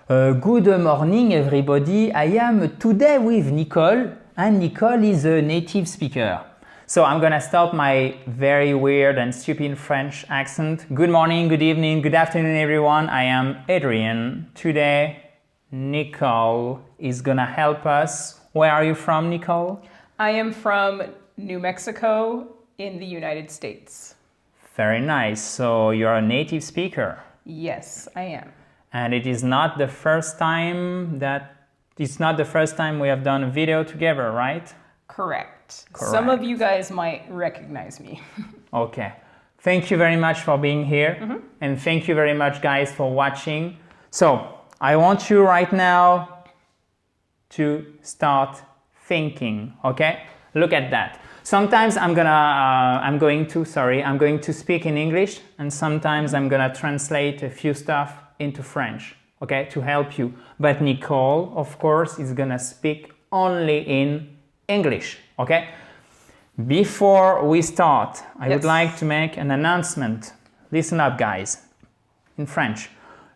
Good morning, everybody. I am today with Nicole, and Nicole is a native speaker. So I'm gonna start my very weird and stupid French accent. Good morning, good evening, good afternoon, everyone. I am Adrian. Today, Nicole is gonna help us. Where are you from, Nicole? I am from New Mexico in the United States. Very nice. So you're a native speaker. Yes, I am. And it is not the first time we have done a video together, right? Correct. Some of you guys might recognize me. Okay. Thank you very much for being here. And thank you very much, guys, for watching. So I want you right now to start thinking, okay? Look at that. Sometimes I'm going to speak in English, and sometimes I'm gonna translate a few stuff into French, okay, to help you. But Nicole, of course, is gonna speak only in English, okay? Before we start, I would like to make an announcement. Listen up, guys. In French.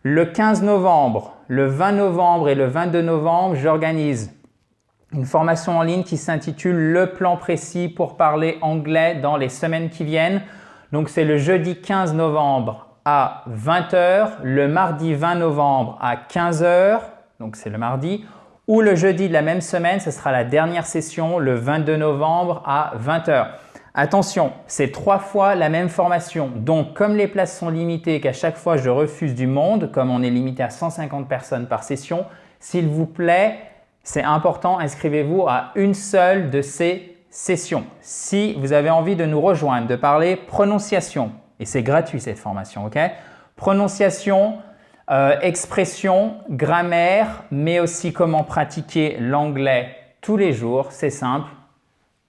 Le 15 novembre, le 20 novembre et le 22 novembre, j'organise une formation en ligne qui s'intitule Le plan précis pour parler anglais dans les semaines qui viennent. Donc c'est le jeudi 15 novembre à 20h, le mardi 20 novembre à 15h, donc c'est le mardi, ou le jeudi de la même semaine, ce sera la dernière session, le 22 novembre à 20h. Attention, c'est 3 fois la même formation, donc comme les places sont limitées et qu'à chaque fois je refuse du monde, comme on est limité à 150 personnes par session, s'il vous plaît, c'est important, inscrivez-vous à une seule de ces sessions. Si vous avez envie de nous rejoindre, de parler prononciation, et c'est gratuit cette formation, ok? Prononciation, expression, grammaire, mais aussi comment pratiquer l'anglais tous les jours, c'est simple.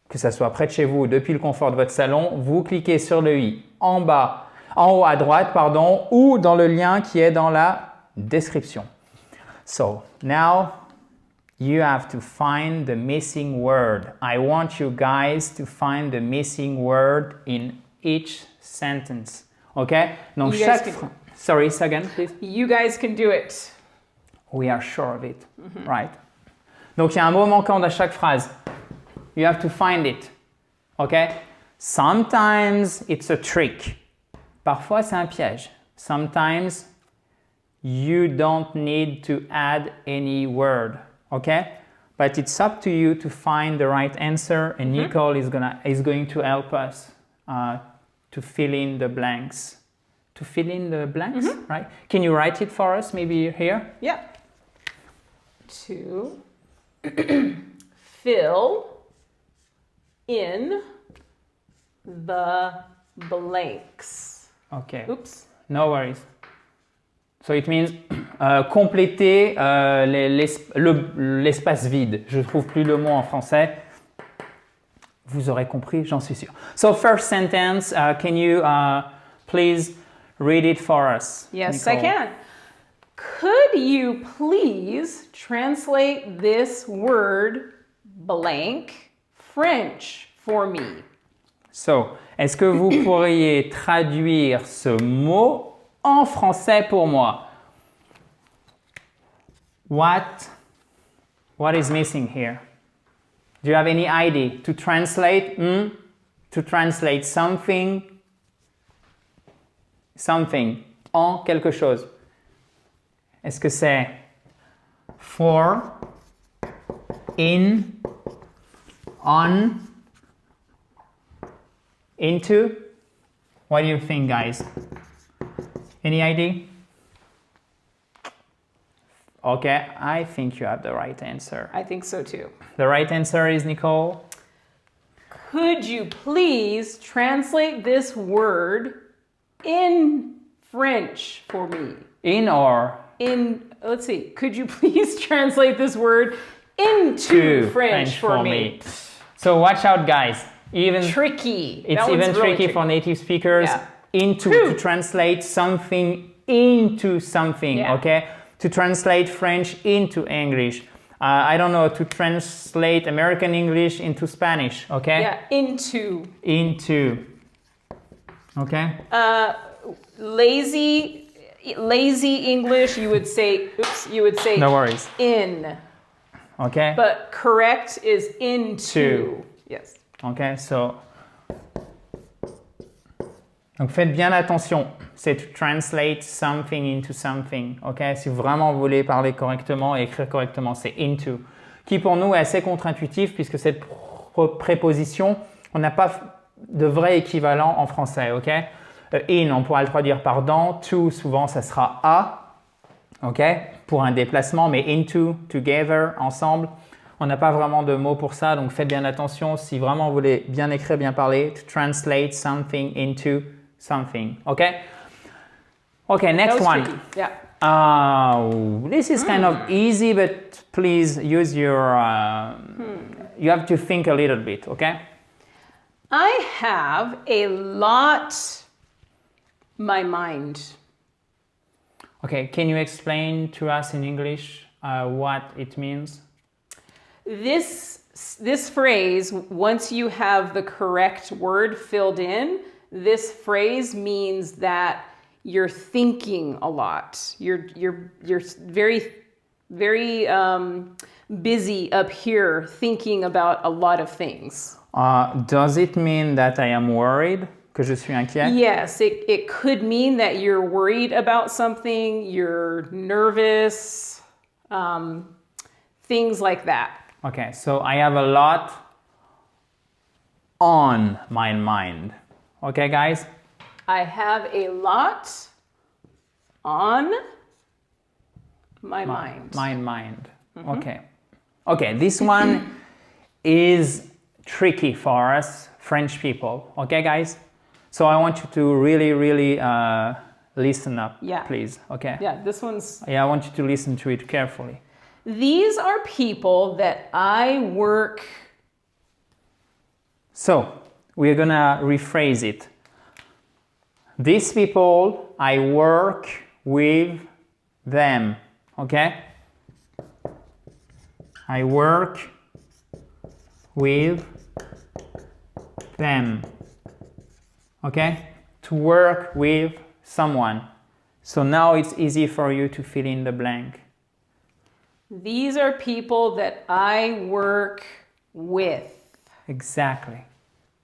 Que ça soit près de chez vous ou depuis le confort de votre salon, vous cliquez sur le i en bas, en haut à droite, pardon, ou dans le lien qui est dans la description. So, now you have to find the missing word. I want you guys to find the missing word in each sentence. Okay? Donc Sorry, say again, please. You guys can do it. We are sure of it. Right. Donc il y a un mot manquant dans chaque phrase. You have to find it. Okay? Sometimes it's a trick. Parfois c'est un piège. Sometimes you don't need to add any word. Okay? But it's up to you to find the right answer, and Nicole is going to help us to fill in the blanks. To fill in the blanks, right? Can you write it for us, maybe here? Yeah. To fill in the blanks. Okay. Oops. No worries. So it means compléter l'espace vide. Je trouve plus le mot en français. Vous aurez compris, j'en suis sûr. So first sentence, can you please read it for us? Yes, Nicole? I can. Could you please translate this word blank French for me? So, est-ce que vous pourriez traduire ce mot en français pour moi? What is missing here? Do you have any idea? To translate something en quelque chose. Est-ce que c'est for, in, on, into? What do you think, guys? Any idea? Okay, I think you have the right answer. I think so too. The right answer is, Nicole? Could you please translate this word in French for me? Let's see. Could you please translate this word into French for me? So watch out, guys. Tricky. It's even tricky for native speakers. Yeah. To translate something into something, okay? To translate French into English. I don't know, to translate American English into Spanish, okay? Yeah, into. Okay? Lazy lazy English, you would say, No worries. in. Okay? But correct is into. Yes. Okay, so. Donc faites bien attention. C'est to translate something into something. Okay? Si vraiment vous voulez parler correctement et écrire correctement, c'est into. Qui pour nous est assez contre-intuitif puisque cette préposition, on n'a pas de vrai équivalent en français. Ok? In, on pourra le traduire par dans. To, souvent, ça sera à. Ok? Pour un déplacement, mais into, together, ensemble. On n'a pas vraiment de mots pour ça, donc faites bien attention si vraiment vous voulez bien écrire, bien parler. To translate something into something. Ok? Ok, next That was one. tricky. Yeah. This is kind of easy, but please use your. You have to think a little bit, okay? I have a lot my mind. Okay, can you explain to us in English what it means? This phrase, once you have the correct word filled in, this phrase means that you're thinking a lot. You're very busy up here thinking about a lot of things. Does it mean that I am worried? Que je suis inquiet? Yes, it could mean that you're worried about something, you're nervous, things like that. Okay, so I have a lot on my mind. Okay, guys? I have a lot on my mind. My mind. Okay. Okay, this one is tricky for us French people. Okay, guys? So I want you to really, really listen up, Yeah. please. Okay? Yeah, this one's. Yeah, I want you to listen to it carefully. These are people that I work. So we're gonna rephrase it. These people, I work with them. Okay? I work with them. Okay? To work with someone. So now it's easy for you to fill in the blank. These are people that I work with. Exactly.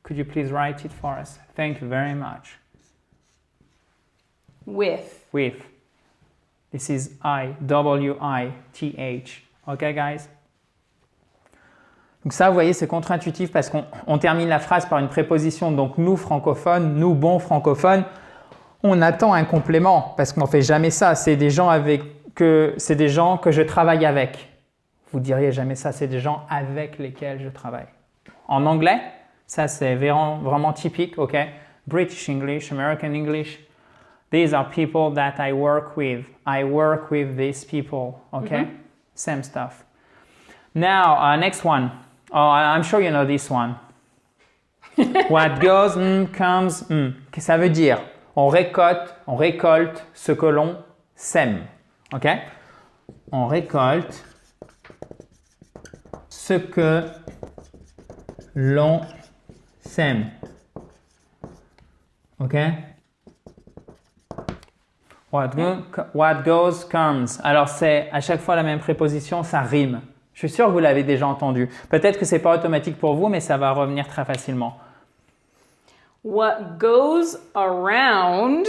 Could you please write it for us? Thank you very much. With. With. This is I-W-I-T-H. Okay, guys? Donc ça, vous voyez, c'est contre-intuitif parce qu'on termine la phrase par une préposition. Donc nous, francophones, nous, bons francophones, on attend un complément parce qu'on ne fait jamais ça. C'est des gens que je travaille avec. Vous diriez jamais ça, c'est des gens avec lesquels je travaille. En anglais, ça c'est vraiment typique, ok? British English, American English. These are people that I work with. I work with these people, okay? Same stuff. Now, next one. Oh, I'm sure you know this one. What goes, comes, Qu'est-ce que ça veut dire? On récolte ce que l'on sème. Ok? On récolte ce que l'on sème. Ok? What goes, comes. Alors, c'est à chaque fois la même préposition, ça rime. Je suis sûr que vous l'avez déjà entendu. Peut-être que ce n'est pas automatique pour vous, mais ça va revenir très facilement. What goes around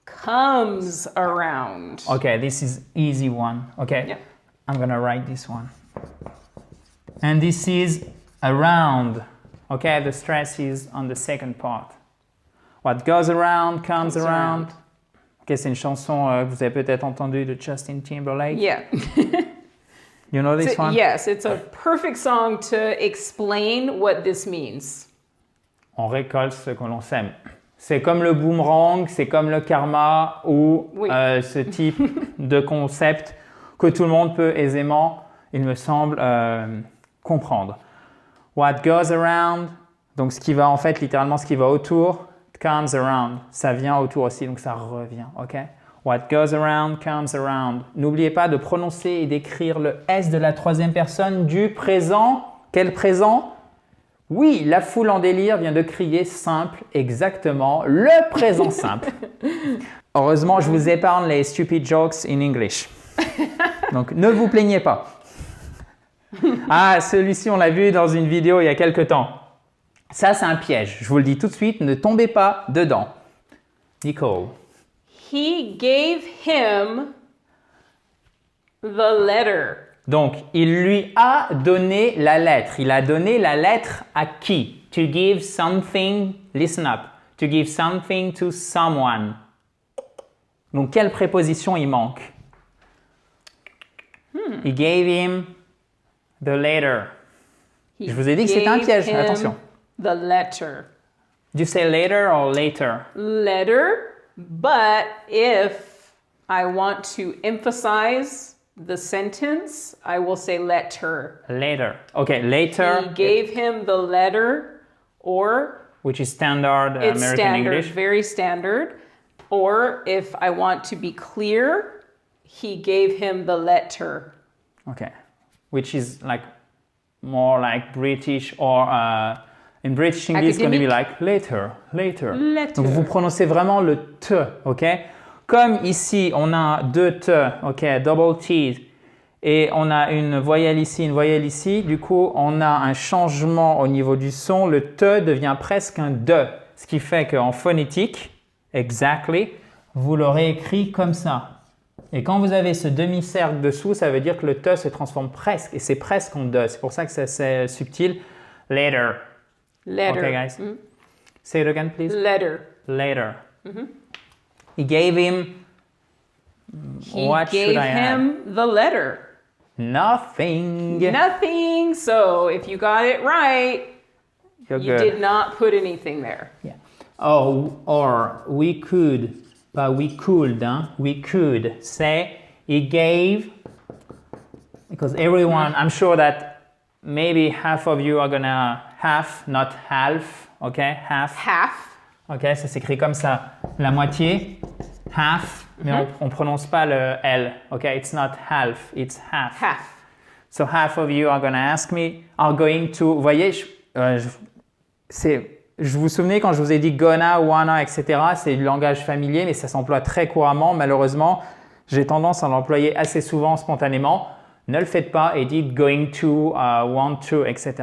comes around. Okay, this is easy one. Okay, Yeah. I'm gonna write this one. And this is around. Okay, the stress is on the second part. What goes around comes around. Ok, c'est une chanson que vous avez peut-être entendue de Justin Timberlake. Yeah. You know this one? Yes, it's a perfect song to explain what this means. On récolte ce que l'on sème. C'est comme le boomerang, c'est comme le karma ou Oui. Ce type de concept que tout le monde peut aisément, il me semble, comprendre. What goes around, donc ce qui va en fait littéralement ce qui va autour, comes around, ça vient autour aussi, donc ça revient, ok? What goes around comes around. N'oubliez pas de prononcer et d'écrire le S de la troisième personne du présent. Quel présent? Oui, la foule en délire vient de crier simple, exactement, le présent simple. Heureusement, je vous épargne les stupid jokes in English. Donc, ne vous plaignez pas. Ah, celui-ci, on l'a vu dans une vidéo il y a quelque temps. Ça, c'est un piège. Je vous le dis tout de suite, ne tombez pas dedans. Nicole. He gave him the letter. Donc, il lui a donné la lettre. Il a donné la lettre à qui? To give something, listen up. To give something to someone. Donc, quelle préposition il manque? He gave him the letter. He Je vous ai dit que c'était un gave piège, him attention. The letter. Do you say later or later? Letter, but if I want to emphasize the sentence, I will say letter. Later. Okay, later. He gave him the letter, or Which is standard it's American standard, English. very standard. Or if I want to be clear, he gave him the letter. Okay. Which is like more like British or in British English it's going to be like later, later. Letter. Donc vous prononcez vraiment le T, ok? Comme ici on a deux T, ok, double T, et on a une voyelle ici, du coup on a un changement au niveau du son, le T devient presque un D, ce qui fait qu'en phonétique, exactly, vous l'aurez écrit comme ça. Et quand vous avez ce demi-cercle dessous, ça veut dire que le T se transforme presque, et c'est presque en D. C'est pour ça que c'est subtil. Later. Letter. Okay, guys. Say it again, please. Letter. Later. He gave him. He What gave should I add? him the letter. Nothing. Nothing. So if you got it right, You're you good. did not put anything there. Yeah. Oh, or we could, but we could, huh? We could say he gave, because everyone, I'm sure that maybe half of you are gonna half, not half, okay? Half. Half. Ok, ça s'écrit comme ça. La moitié, half, mais on prononce pas le L. Ok, it's not half, it's half. Half. So half of you are going to, vous voyez, je vous souvenez quand je vous ai dit gonna, wanna, etc. C'est du langage familier, mais ça s'emploie très couramment. Malheureusement, j'ai tendance à l'employer assez souvent spontanément. Ne le faites pas et dites going to, want to, etc.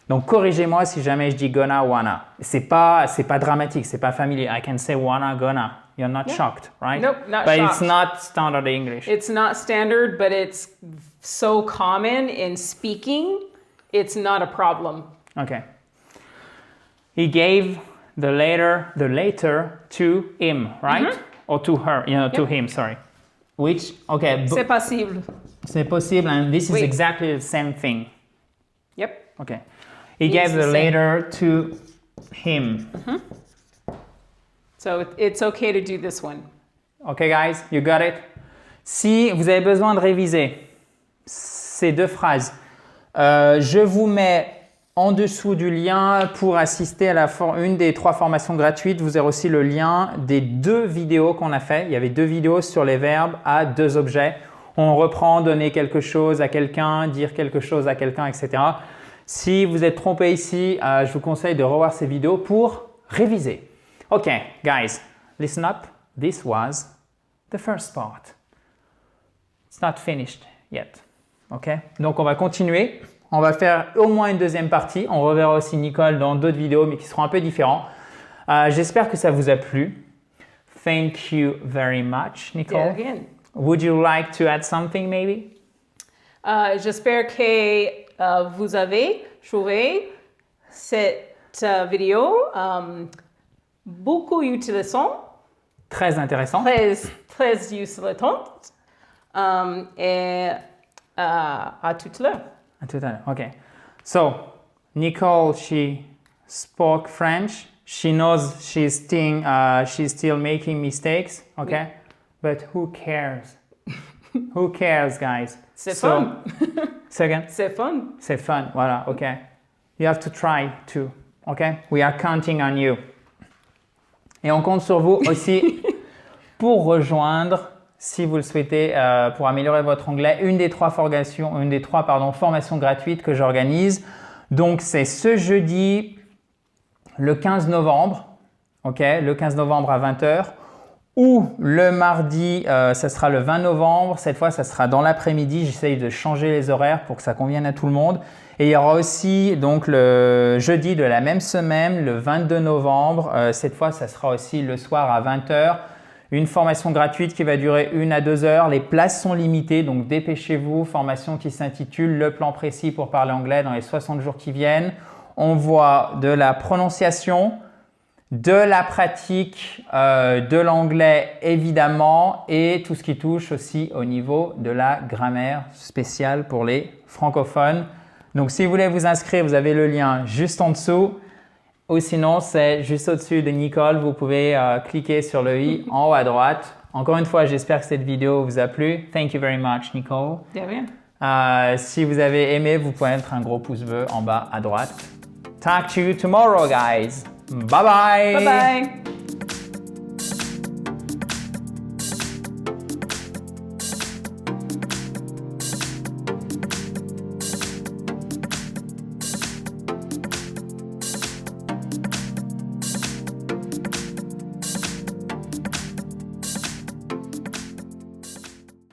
Donc corrigez-moi si jamais je dis gonna, wanna. C'est pas dramatique, c'est pas familier. I can say wanna, gonna. You're not shocked, right? Nope, not but shocked. It's not standard English. It's not standard, but it's so common in speaking, it's not a problem. Okay. He gave the later to him, right? Or to her, to him, sorry. Which, okay. C'est possible. C'est possible, and this is Oui. exactly the same thing. Yep. Okay. He It's gave the the same. later to him. So it's okay to do this one. Okay, guys, you got it? Si vous avez besoin de réviser ces deux phrases, je vous mets en dessous du lien pour assister à une des 3 formations gratuites. Vous aurez aussi le lien des 2 vidéos qu'on a fait. Il y avait 2 vidéos sur les verbes à 2 objets. On reprend donner quelque chose à quelqu'un, dire quelque chose à quelqu'un, etc. Si vous êtes trompé ici, je vous conseille de revoir ces vidéos pour réviser. Ok, guys, listen up. This was the first part. It's not finished yet. Ok, donc on va continuer. On va faire au moins une deuxième partie. On reverra aussi Nicole dans d'autres vidéos, mais qui seront un peu différents. J'espère que ça vous a plu. Thank you very much, Nicole. Yeah, again. Would you like to add something maybe? J'espère que vous avez trouvé cette vidéo beaucoup utilisante, Très intéressant. très utilisante, et à tout à l'heure. À tout à l'heure. Okay. So, Nicole, she spoke French. She knows she's still making mistakes. Okay. But who cares? Who cares, guys? C'est fun. Say again? C'est fun. C'est fun. Voilà. Okay. You have to try too. Okay. We are counting on you. Et on compte sur vous aussi pour rejoindre, si vous le souhaitez, pour améliorer votre anglais, une des trois formations gratuites que j'organise. Donc, c'est ce jeudi, le 15 novembre, ok, le 15 novembre à 20h, Ou le mardi, ça sera le 20 novembre. Cette fois, ça sera dans l'après-midi. J'essaye de changer les horaires pour que ça convienne à tout le monde. Et il y aura aussi donc le jeudi de la même semaine, le 22 novembre. Cette fois, ça sera aussi le soir à 20 h. Une formation gratuite qui va durer 1 à 2 heures. Les places sont limitées, donc dépêchez-vous. Formation qui s'intitule « Le plan précis pour parler anglais dans les 60 jours qui viennent ». On voit de la prononciation, de la pratique de l'anglais évidemment et tout ce qui touche aussi au niveau de la grammaire spéciale pour les francophones. Donc si vous voulez vous inscrire, vous avez le lien juste en dessous ou sinon c'est juste au-dessus de Nicole. Vous pouvez cliquer sur le i en haut à droite. Encore une fois, j'espère que cette vidéo vous a plu. Thank you very much, Nicole. De rien. Si vous avez aimé, vous pouvez mettre un gros pouce bleu en bas à droite. Talk to you tomorrow, guys. Bye bye. Bye bye.